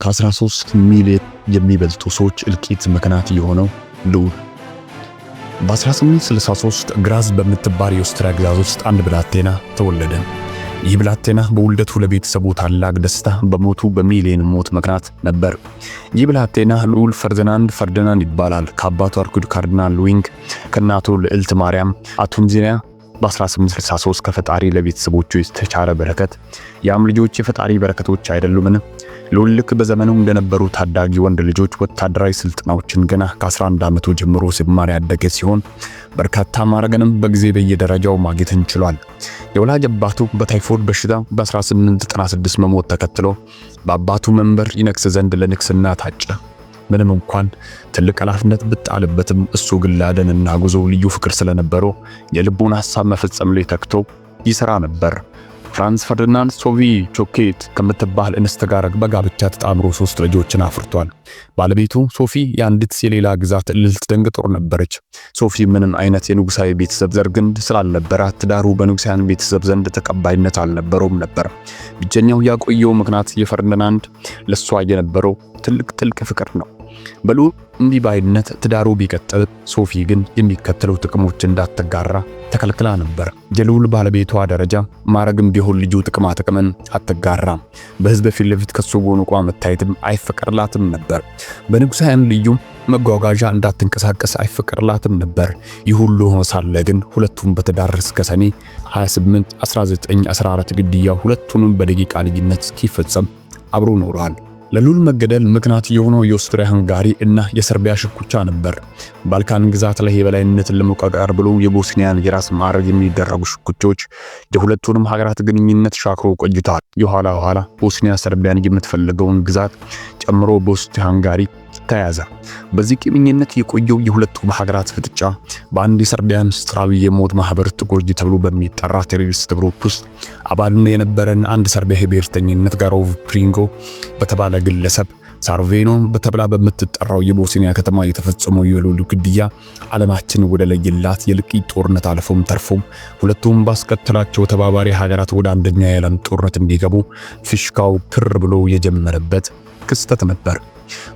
ከ13 ሚሊዮን የሚበልጡ ሰዎች እልቂት ምክንያት የሆነው ልዑል። በ1863 ግራዝ በምትባል የኦስትሪያ ግዛት ውስጥ አንድ ብላቴና ተወለደ። ይህ ብላቴና በውልደቱ ለቤተሰቡ ታላቅ ደስታ፣ በሞቱ በሚሊዮን ሞት ምክንያት ነበር። ይህ ብላቴና ልዑል ፈርዲናንድ ይባላል። ከአባቱ አርኩድ ካርዲናል ሉዊንግ ከእናቱ ልዕልት ማርያም አቱንዚና በ1863 ከፈጣሪ ለቤተሰቦቹ የተቻለ በረከት። ያም ልጆች የፈጣሪ በረከቶች አይደሉምን? ልዑል ልክ በዘመኑ እንደነበሩ ታዳጊ ወንድ ልጆች ወታደራዊ ስልጠናዎችን ገና ከ11 ዓመቱ ጀምሮ ሲማር ያደገ ሲሆን በርካታ ማዕረግንም በጊዜ በየደረጃው ማግኘት ችሏል። የወላጅ አባቱ በታይፎይድ በሽታ በ1896 መሞት ተከትሎ በአባቱ መንበር ይነግስ ዘንድ ለንግስና ታጨ። ምንም እንኳን ትልቅ ኃላፊነት ብጣልበትም እሱ ግን ለአደንና ጉዞ ልዩ ፍቅር ስለነበረው የልቡን ሐሳብ መፈጸም ላይ ተግቶ ይሰራ ነበር። ፍራንስ ፈርዲናንድ ሶፊ ቾኬት ከምትባል እንስት ጋር በጋብቻ ተጣምሮ 3 ልጆችን አፍርቷል። ባለቤቱ ሶፊ የአንዲት የሌላ ግዛት ልዕልት ደንገጡር ነበረች። ሶፊ ምንም አይነት የንጉሳዊ ቤተሰብ ዘር ግንድ ስላልነበራት ትዳሩ በንጉሳውያን ቤተሰብ ዘንድ ተቀባይነት አልነበረውም ነበር። ብቸኛው ያቆየው ምክንያት የፈርዲናንድ ለሷ የነበረው ጥልቅ ፍቅር ነው። በልዑል እምቢባይነት ትዳሩ ቢቀጥል ሶፊ ግን የሚከተለው ጥቅሞች እንዳትጋራ ተከልክላ ነበር። የልዑል ባለቤቷ ደረጃ ማረግም ቢሆን ልጁ ጥቅምን አትጋራም። በሕዝብ ፊት ለፊት ከሱ ጎን ቆማ መታየትም አይፈቀድላትም ነበር። በንጉሳውያን ልዩ መጓጓዣ እንዳትንቀሳቀስ አይፈቀድላትም ነበር። ይህ ሁሉ ሆኖ ሳለ ግን ሁለቱም በትዳር እስከ ሰኔ 28 1914 ግድያው ሁለቱንም በደቂቃ ልዩነት እስኪፈጸም አብሮ ኖረዋል። ለልዑል መገደል ምክንያት የሆነው የኦስትሪያ ሃንጋሪ እና የሰርቢያ ሽኩቻ ነበር። ባልካን ግዛት ላይ የበላይነትን ለመቆጣጠር ብሎ የቦስኒያን የራስ ማዕረግ የሚደረጉ ሽኩቻዎች የሁለቱንም ሀገራት ግንኙነት ሻክሮ ቆይተዋል። የኋላ ቦስኒያ ሰርቢያን የምትፈልገውን ግዛት ጨምሮ በኦስትሪያ ሃንጋሪ ተያዘ። በዚህ ቂምኝነት የቆየው የሁለቱም ሀገራት ፍጥጫ በአንድ የሰርቢያ ምስጢራዊ የሞት ማህበር ጥቁር ተብሎ በሚጠራ ቴሮሪስት ግሩፕ ውስጥ አባል የነበረን አንድ ሰርቢያ ብሔርተኝነት ጋሮቭ ፕሪንጎ በተባለ ግለሰብ ሳርቬኖ በተብላ በምትጠራው የቦስኒያ ከተማ የተፈጸመው የልዑል ግድያ ዓለማችን ወደ ለየላት የልቂት ጦርነት አልፎም ተርፎም ሁለቱም ባስከተላቸው ተባባሪ ሀገራት ወደ አንደኛ የዓለም ጦርነት እንዲገቡ ፍሽካው ክር ብሎ የጀመረበት ክስተት ነበር።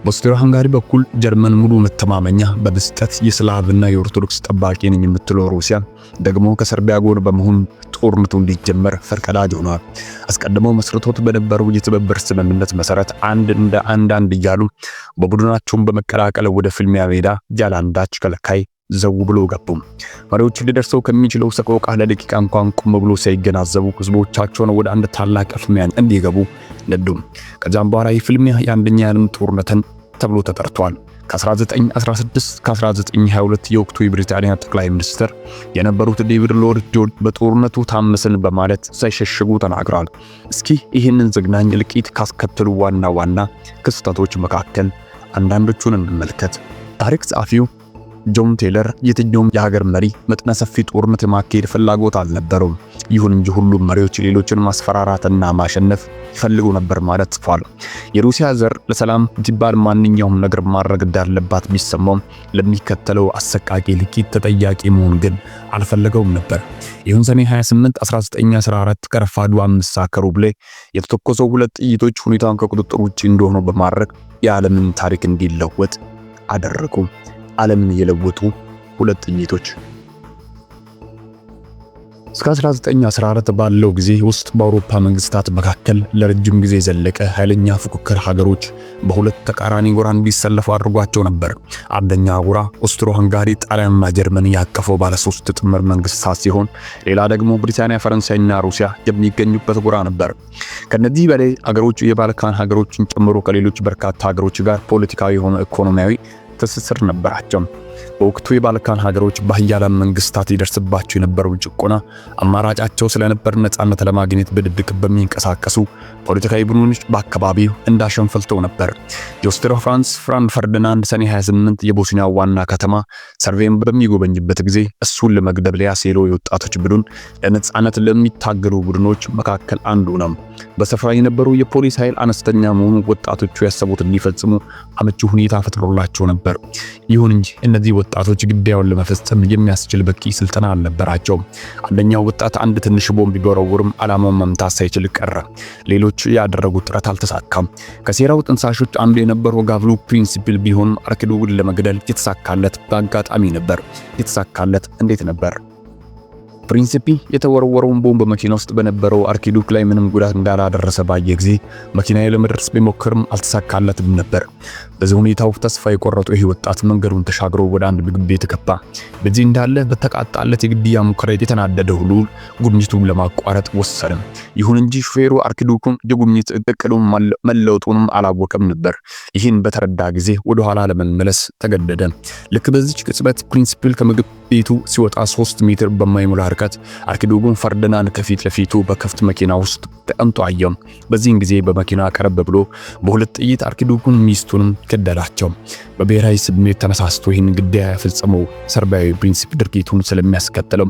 በኦስትሪያ ሃንጋሪ በኩል ጀርመን ሙሉ መተማመኛ በመስጠት የስላቭና የኦርቶዶክስ ጠባቂ ነኝ የምትለው ሩሲያ ደግሞ ከሰርቢያ ጎን በመሆን ጦርነቱ እንዲጀመር ፈርቀዳጅ ሆኗል። አስቀድመው መስርቶት በነበረው የትብብር ስምምነት መሰረት አንድ እያሉ በቡድናቸውን በመቀላቀል ወደ ፍልሚያ ሜዳ ያላንዳች ከለካይ ዘው ብሎ ገቡ። መሪዎች ሊደርሰው ከሚችለው ሰቆቃ ለደቂቃ እንኳን ቆም ብሎ ሳይገናዘቡ ህዝቦቻቸውን ወደ አንድ ታላቅ ፍልሚያ እንዲገቡ ነዱም። ከዛም በኋላ የፍልሚያ የአንደኛ የዓለም ጦርነት ተብሎ ተጠርቷል። ከ1916 እስከ 1922 የወቅቱ የብሪታንያ ጠቅላይ ሚኒስትር የነበሩት ዴቪድ ሎርድ ጆርጅ በጦርነቱ ታመስን በማለት ሳይሸሽጉ ተናግረዋል። እስኪ ይህንን ዘግናኝ እልቂት ካስከተሉ ዋና ክስተቶች መካከል አንዳንዶቹን እንመልከት። ታሪክ ጸሐፊው ጆን ቴለር የትኛውም የሀገር መሪ መጠነ ሰፊ ጦርነት የማካሄድ ፍላጎት አልነበረውም። ይሁን እንጂ ሁሉም መሪዎች ሌሎችን ማስፈራራትና ማሸነፍ ይፈልጉ ነበር ማለት ጽፏል። የሩሲያ ዘር ለሰላም ሲባል ማንኛውም ነገር ማድረግ እንዳለባት ቢሰማም ለሚከተለው አሰቃቂ እልቂት ተጠያቂ መሆን ግን አልፈለገውም ነበር። ይሁን ሰኔ 28 1914 ከረፋዱ 5 ሰዓት ከሩብ ላይ የተተኮሰው 2 ጥይቶች ሁኔታውን ከቁጥጥር ውጭ እንደሆነ በማድረግ የዓለምን ታሪክ እንዲለወጥ አደረጉ። ዓለምን የለወጡ 2 ጥይቶች። እስከ 1914 ባለው ጊዜ ውስጥ በአውሮፓ መንግስታት መካከል ለረጅም ጊዜ ዘለቀ ኃይለኛ ፉክክር ሀገሮች በሁለት ተቃራኒ ጎራ እንዲሰለፉ አድርጓቸው ነበር። አንደኛ ጎራ ኦስትሮ ሃንጋሪ፣ ጣሊያንና ጀርመን ያቀፈው ባለ 3 ጥምር መንግስታት ሲሆን ሌላ ደግሞ ብሪታንያ፣ ፈረንሳይና ሩሲያ የሚገኙበት ጎራ ነበር። ከነዚህ በላይ ሀገሮች የባልካን ሀገሮችን ጨምሮ ከሌሎች በርካታ ሀገሮች ጋር ፖለቲካዊ ሆነ ኢኮኖሚያዊ ትስስር ነበራቸው። በወቅቱ የባልካን ሀገሮች በኃያላን መንግስታት ይደርስባቸው የነበረው ጭቆና አማራጫቸው ስለነበር ነፃነት ለማግኘት በድብቅ በሚንቀሳቀሱ ፖለቲካዊ ቡድኖች በአካባቢው እንዳሸንፈልተው ነበር። የኦስትሪያ ፍራንስ ፈርዲናንድ ሰኔ 28 የቦስኒያ ዋና ከተማ ሰርቬን በሚጎበኝበት ጊዜ እሱን ለመግደል ያሴለው የወጣቶች ቡድን ለነፃነት ለሚታገሉ ቡድኖች መካከል አንዱ ነው። በስፍራ የነበሩ የፖሊስ ኃይል አነስተኛ መሆኑ ወጣቶቹ ያሰቡት እንዲፈጽሙ አመቺ ሁኔታ ፈጥሮላቸው ነበር። ይሁን እንጂ እነዚህ እነዚህ ወጣቶች ግዳዩን ለመፈጸም የሚያስችል በቂ ስልጠና አልነበራቸውም። አንደኛው ወጣት አንድ ትንሽ ቦምብ ቢወረውርም ዓላማውን መምታት ሳይችል ቀረ። ሌሎች ያደረጉት ጥረት አልተሳካም። ከሴራው ጥንሳሾች አንዱ የነበረው ጋቭሉ ፕሪንሲፕል ቢሆንም አርኪዱክን ለመግደል የተሳካለት በአጋጣሚ ነበር። የተሳካለት እንዴት ነበር? ፕሪንሲፒ የተወረወረውን ቦምብ በመኪና ውስጥ በነበረው አርኪዱክ ላይ ምንም ጉዳት እንዳላደረሰ ባየ ጊዜ መኪናዬ ለመድረስ ቢሞክርም አልተሳካለትም ነበር። በዚህ ሁኔታው ተስፋ የቆረጠው ይህ ወጣት መንገዱን ተሻግሮ ወደ አንድ ምግብ ቤት ገባ። በዚህ እንዳለ በተቃጣለት የግድያ ሙከራ የተናደደው ሉል ጉብኝቱን ለማቋረጥ ወሰነ። ይሁን እንጂ ሹፌሩ አርኪዱክን የጉብኝት እቅዱን መለወጡንም አላወቀም ነበር። ይህን በተረዳ ጊዜ ወደ ኋላ ለመመለስ ተገደደ። ልክ በዚች ቅጽበት ፕሪንሲፕል ከምግብ ቤቱ ሲወጣ 3 ሜትር በማይሞላ ርቀት አርኪዱክን ፈርዲናንድ ከፊት ለፊቱ በከፍት መኪና ውስጥ ተቀምጦ አየው። በዚህን ጊዜ በመኪና ቀረብ ብሎ በሁለት ጥይት አርኪዱክን ሚስቱንም ገደላቸው። በብሔራዊ ስሜት ተነሳስቶ ይህን ግድያ የፈጸመው ሰርቢያዊ ፕሪንሲፕ ድርጊቱን ስለሚያስከትለው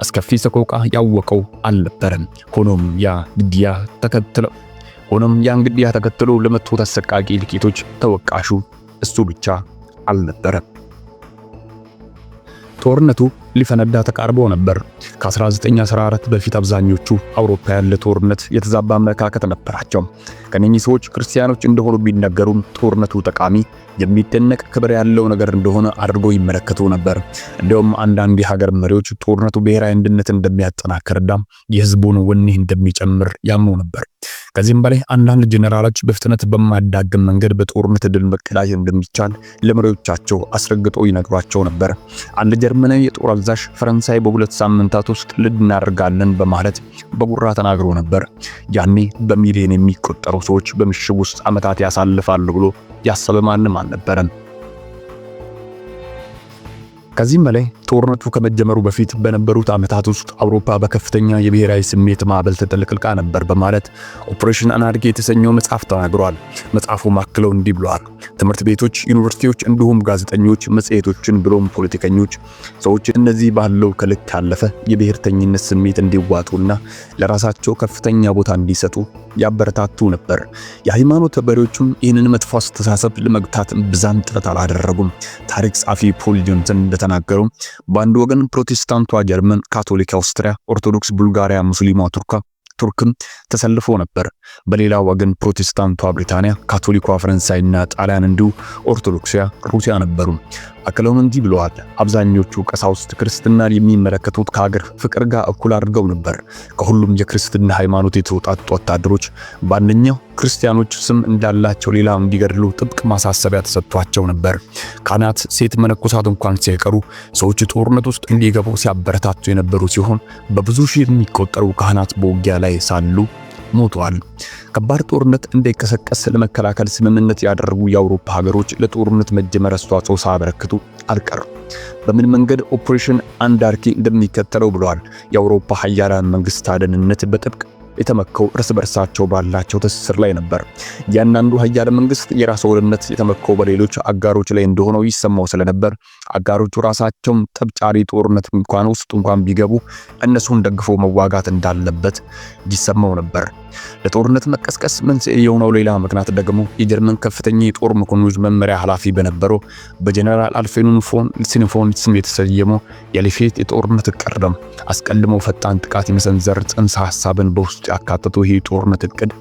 አስከፊ ሰቆቃ ያወቀው አልነበረም። ሆኖም ያን ግድያ ተከትሎ ለመቶት አሰቃቂ ልቂቶች ተወቃሹ እሱ ብቻ አልነበረም። ጦርነቱ ሊፈነዳ ተቃርቦ ነበር። ከ1914 በፊት አብዛኞቹ አውሮፓውያን ለጦርነት የተዛባ አመለካከት ነበራቸው። ከነኚህ ሰዎች ክርስቲያኖች እንደሆኑ ቢነገሩም ጦርነቱ ጠቃሚ፣ የሚደነቅ ክብር ያለው ነገር እንደሆነ አድርገው ይመለከቱ ነበር። እንዲሁም አንዳንድ የሀገር መሪዎች ጦርነቱ ብሔራዊ አንድነትን እንደሚያጠናክርና የህዝቡን ወኔ እንደሚጨምር ያምኑ ነበር። ከዚህም በላይ አንዳንድ ጄኔራሎች በፍጥነት በማያዳግም መንገድ በጦርነት ድል መቀዳጀት እንደሚቻል ለመሪዎቻቸው አስረግጠው ይነግሯቸው ነበር። አንድ ጀርመናዊ የጦር አዛዥ ፈረንሳይ በ2 ሳምንታት ውስጥ ድል እናደርጋለን በማለት በጉራ ተናግሮ ነበር። ያኔ በሚሊዮን የሚቆጠሩ ሰዎች በምሽግ ውስጥ ዓመታት ያሳልፋሉ ብሎ ያሰበ ማንም አልነበረም። ከዚህም በላይ ጦርነቱ ከመጀመሩ በፊት በነበሩት ዓመታት ውስጥ አውሮፓ በከፍተኛ የብሔራዊ ስሜት ማዕበል ተጠልቅልቃ ነበር በማለት ኦፕሬሽን አናርኪ የተሰኘው መጽሐፍ ተናግሯል። መጽሐፉ ማክለው እንዲህ ብሏል። ትምህርት ቤቶች፣ ዩኒቨርሲቲዎች እንዲሁም ጋዜጠኞች፣ መጽሔቶችን ብሎም ፖለቲከኞች ሰዎች እነዚህ ባለው ከልክ ያለፈ የብሔርተኝነት ስሜት እንዲዋጡና ለራሳቸው ከፍተኛ ቦታ እንዲሰጡ ያበረታቱ ነበር። የሃይማኖት መሪዎችም ይህንን መጥፎ አስተሳሰብ ለመግታት ብዛም ጥረት አላደረጉም። ታሪክ ጸሐፊ ፖል ጆንሰን እንደተናገሩ በአንድ ወገን ፕሮቴስታንቷ ጀርመን፣ ካቶሊክ አውስትሪያ፣ ኦርቶዶክስ ቡልጋሪያ፣ ሙስሊሟ ቱርክም ተሰልፎ ነበር። በሌላ ወገን ፕሮቴስታንቷ ብሪታንያ፣ ካቶሊኳ ፈረንሳይና ጣሊያን እንዲሁ ኦርቶዶክሲያ ሩሲያ ነበሩ። አክለውም እንዲህ ብለዋል። አብዛኞቹ ቀሳውስት ክርስትናን የሚመለከቱት ከሀገር ፍቅር ጋር እኩል አድርገው ነበር። ከሁሉም የክርስትና ሃይማኖት የተውጣጡ ወታደሮች በአንደኛው ክርስቲያኖች ስም እንዳላቸው ሌላ እንዲገድሉ ጥብቅ ማሳሰቢያ ተሰጥቷቸው ነበር። ካህናት፣ ሴት መነኮሳት እንኳን ሳይቀሩ ሰዎች ጦርነት ውስጥ እንዲገቡ ሲያበረታቱ የነበሩ ሲሆን በብዙ ሺህ የሚቆጠሩ ካህናት በውጊያ ላይ ሳሉ ሞተዋል። ከባድ ጦርነት እንዳይቀሰቀስ ለመከላከል ስምምነት ያደረጉ የአውሮፓ ሀገሮች ለጦርነት መጀመር አስተዋጽኦ ሳያበረክቱ አልቀሩም። በምን መንገድ ኦፕሬሽን አናርኪ እንደሚከተለው ብለዋል። የአውሮፓ ሀያላን መንግስታት ደህንነት በጥብቅ የተመከው እርስ በርሳቸው ባላቸው ትስስር ላይ ነበር። ያንዳንዱ ሀያል መንግስት የራሱ ወደነት የተመከው በሌሎች አጋሮች ላይ እንደሆነው ይሰማው ስለነበር አጋሮቹ ራሳቸውም ጠብጫሪ ጦርነት እንኳን ቢገቡ እነሱን ደግፎ መዋጋት እንዳለበት ይሰማው ነበር። ለጦርነት መቀስቀስ መንስኤ የሆነው ሌላ ምክንያት ደግሞ የጀርመን ከፍተኛ የጦር መኮንኖች መመሪያ ኃላፊ በነበረው በጀነራል አልፍሬድ ፎን ሲንፎን ስም የተሰየመው የሌፌት የጦርነት እቅድ ነው። አስቀድሞ ፈጣን ጥቃት የመሰንዘር ጽንሰ ሐሳብን በውስጡ ያካተተው ይህ ጦርነት እቅድ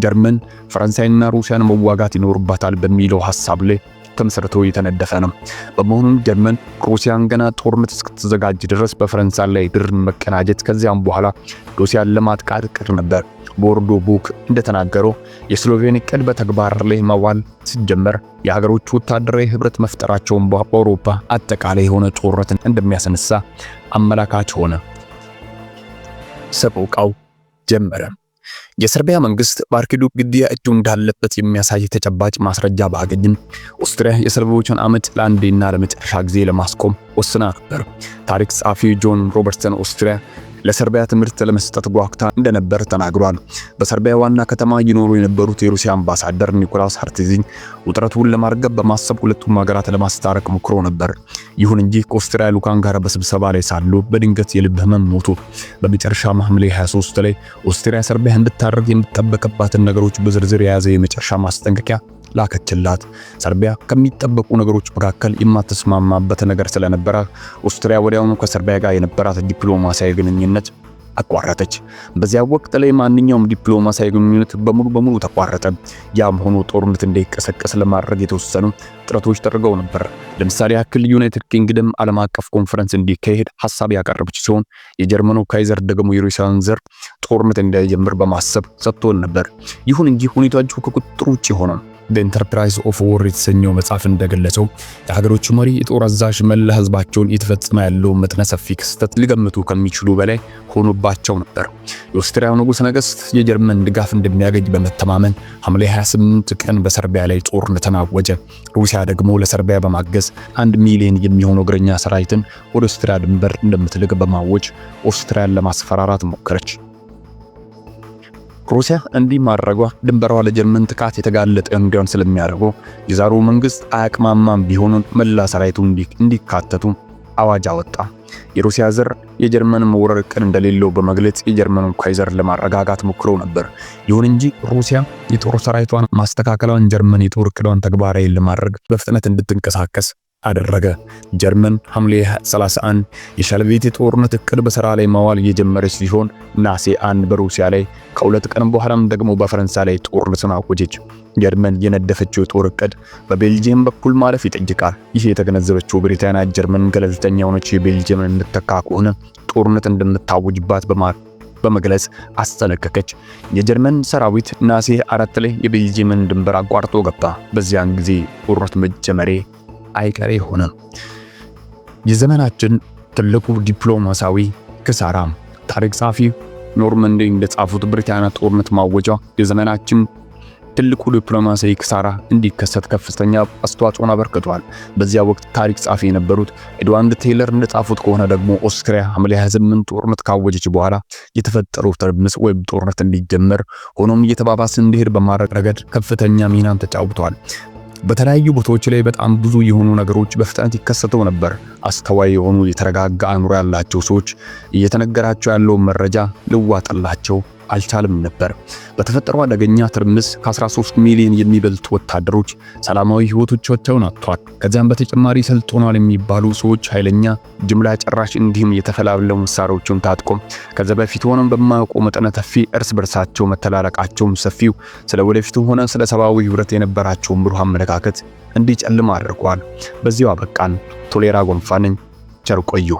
ጀርመን ፈረንሳይና ሩሲያን መዋጋት ይኖርባታል በሚለው ሐሳብ ላይ ተመስርቶ የተነደፈ ነው። በመሆኑም ጀርመን ሩሲያን ገና ጦርነት እስክትዘጋጅ ድረስ በፈረንሳይ ላይ ድርን መቀናጀት ከዚያም በኋላ ሩሲያን ለማጥቃት እቅድ ነበር። ቦርዶ ቡክ እንደተናገረው የስሎቬን እቅድ በተግባር ላይ መዋል ሲጀመር የሀገሮቹ ወታደራዊ ህብረት መፍጠራቸውን በአውሮፓ አጠቃላይ የሆነ ጦርነትን እንደሚያስነሳ አመላካች ሆነ። ሰቆቃው ጀመረ። የሰርቢያ መንግስት በአርኪዱክ ግድያ እጁ እንዳለበት የሚያሳይ ተጨባጭ ማስረጃ ባገኝም ኦስትሪያ የሰርቢያዎችን አመት ለአንዴና ለመጨረሻ ጊዜ ለማስቆም ወስና ነበር። ታሪክ ጸሐፊ ጆን ሮበርትሰን ኦስትሪያ ለሰርቢያ ትምህርት ለመስጠት ጓጉታ እንደነበር ተናግሯል። በሰርቢያ ዋና ከተማ ይኖሩ የነበሩት የሩሲያ አምባሳደር ኒኮላስ ሃርትዚን ውጥረቱን ለማርገብ በማሰብ ሁለቱም ሀገራት ለማስታረቅ ሞክሮ ነበር። ይሁን እንጂ ከኦስትሪያ ልዑካን ጋር በስብሰባ ላይ ሳሉ በድንገት የልብ ህመም ሞቱ። በመጨረሻ ሐምሌ 23 ላይ ኦስትሪያ ሰርቢያ እንድታደርግ የሚጠበቅባትን ነገሮች በዝርዝር የያዘ የመጨረሻ ማስጠንቀቂያ ላከችላት። ሰርቢያ ከሚጠበቁ ነገሮች መካከል የማትስማማበት ነገር ስለነበረ ኦስትሪያ ወዲያውኑ ከሰርቢያ ጋር የነበራት ዲፕሎማሲያዊ ግንኙነት አቋረጠች። በዚያ ወቅት ላይ ማንኛውም ዲፕሎማሲያዊ ግንኙነት በሙሉ ተቋረጠ። ያም ሆኖ ጦርነት እንዳይቀሰቀስ ለማድረግ የተወሰኑ ጥረቶች ተደርገው ነበር። ለምሳሌ ያክል ዩናይትድ ኪንግደም ዓለም አቀፍ ኮንፈረንስ እንዲካሄድ ሐሳብ ያቀረበች ሲሆን የጀርመኑ ካይዘር ደግሞ የሩሲያን ዘር ጦርነት እንዳይጀምር በማሰብ ሰጥቶን ነበር። ይሁን እንጂ ሁኔታዎቹ ከቁጥጥር ውጭ ሆነ። በኢንተርፕራይዝ ኦፍ ዎር የተሰኘው መጽሐፍ እንደገለጸው የሀገሮቹ መሪ የጦር አዛዥ መላ ህዝባቸውን እየተፈጸመ ያለው መጠነ ሰፊ ክስተት ሊገምቱ ከሚችሉ በላይ ሆኖባቸው ነበር። የኦስትሪያው ንጉሠ ነገሥት የጀርመን ድጋፍ እንደሚያገኝ በመተማመን ሐምሌ 28 ቀን በሰርቢያ ላይ ጦርነትን አወጀ። ሩሲያ ደግሞ ለሰርቢያ በማገዝ 1 ሚሊዮን የሚሆኑ እግረኛ ሰራዊትን ወደ ኦስትሪያ ድንበር እንደምትልክ በማወጅ ኦስትሪያን ለማስፈራራት ሞከረች። ሩሲያ እንዲህ ማድረጓ ድንበሯ ለጀርመን ጥቃት የተጋለጠ እንዲሆን ስለሚያደርገው የዛሩ መንግስት አያቅማማም ቢሆኑን መላ ሰራዊቱ እንዲካተቱ አዋጅ አወጣ። የሩሲያ ዘር የጀርመን መውረር ዕቅድ እንደሌለው በመግለጽ የጀርመኑን ካይዘር ለማረጋጋት ሞክሮ ነበር። ይሁን እንጂ ሩሲያ የጦር ሰራዊቷን ማስተካከሏን ጀርመን የጦር ዕቅዷን ተግባራዊ ለማድረግ በፍጥነት እንድትንቀሳቀስ አደረገ። ጀርመን ሐምሌ 31 የሻልቤት የጦርነት ዕቅድ በሥራ ላይ ማዋል የጀመረች ሲሆን ናሴ 1 በሩሲያ ላይ ከሁለት ቀን በኋላም ደግሞ በፈረንሳይ ላይ ጦርነትን አወጀች። ጀርመን የነደፈችው የጦር ዕቅድ በቤልጂየም በኩል ማለፍ ይጠይቃል። ይህ የተገነዘበችው ብሪታንያ ጀርመን ገለልተኛ ሆነች የቤልጂየምን እንድትተካ ከሆነ ጦርነት እንደምታወጅባት በመግለጽ አስጠነቀቀች። የጀርመን ሰራዊት ናሴ 4 ላይ የቤልጂየምን ድንበር አቋርጦ ገባ። በዚያን ጊዜ ጦርነት መጀመሬ አይቀሬ ሆነ። የዘመናችን ትልቁ ዲፕሎማሲያዊ ክሳራ። ታሪክ ጸሐፊ ኖርማንዲ እንደጻፉት ብሪታንያ ጦርነት ማወጇ የዘመናችን ትልቁ ዲፕሎማሲያዊ ክሳራ እንዲከሰት ከፍተኛ አስተዋጽኦን አበርክቷል። በዚያ ወቅት ታሪክ ጸሐፊ የነበሩት ኤድዋርድ ቴይለር እንደጻፉት ከሆነ ደግሞ ኦስትሪያ ሐምሌ 28 ጦርነት ካወጀች በኋላ የተፈጠረው ትርምስ ወይም ጦርነት እንዲጀመር ሆኖም እየተባባሰ እንዲሄድ በማድረግ ረገድ ከፍተኛ ሚናን ተጫውቷል። በተለያዩ ቦታዎች ላይ በጣም ብዙ የሆኑ ነገሮች በፍጥነት ይከሰተው ነበር። አስተዋይ የሆኑ የተረጋጋ አእምሮ ያላቸው ሰዎች እየተነገራቸው ያለው መረጃ ልዋጥላቸው አልቻለም ነበር። በተፈጠረው አደገኛ ትርምስ ከ13 ሚሊዮን የሚበልጡ ወታደሮች ሰላማዊ ህይወቶቻቸውን አጥተዋል። ከዚያም በተጨማሪ ሰልጥነዋል የሚባሉ ሰዎች ኃይለኛ ጅምላ ጨራሽ እንዲሁም የተፈላለሙ መሳሪያዎችን ታጥቆም ከዛ በፊት ሆነም በማያውቁ መጠነ ሰፊ እርስ በርሳቸው መተላለቃቸውም ሰፊው ስለ ወደፊቱ ሆነ ስለ ሰብአዊ ህብረት የነበራቸው ብሩህ አመለካከት እንዲጨልም አድርጓል። በዚያው አበቃን። ቶሌራ ጎንፋ ነኝ። ቸር ቆዩ።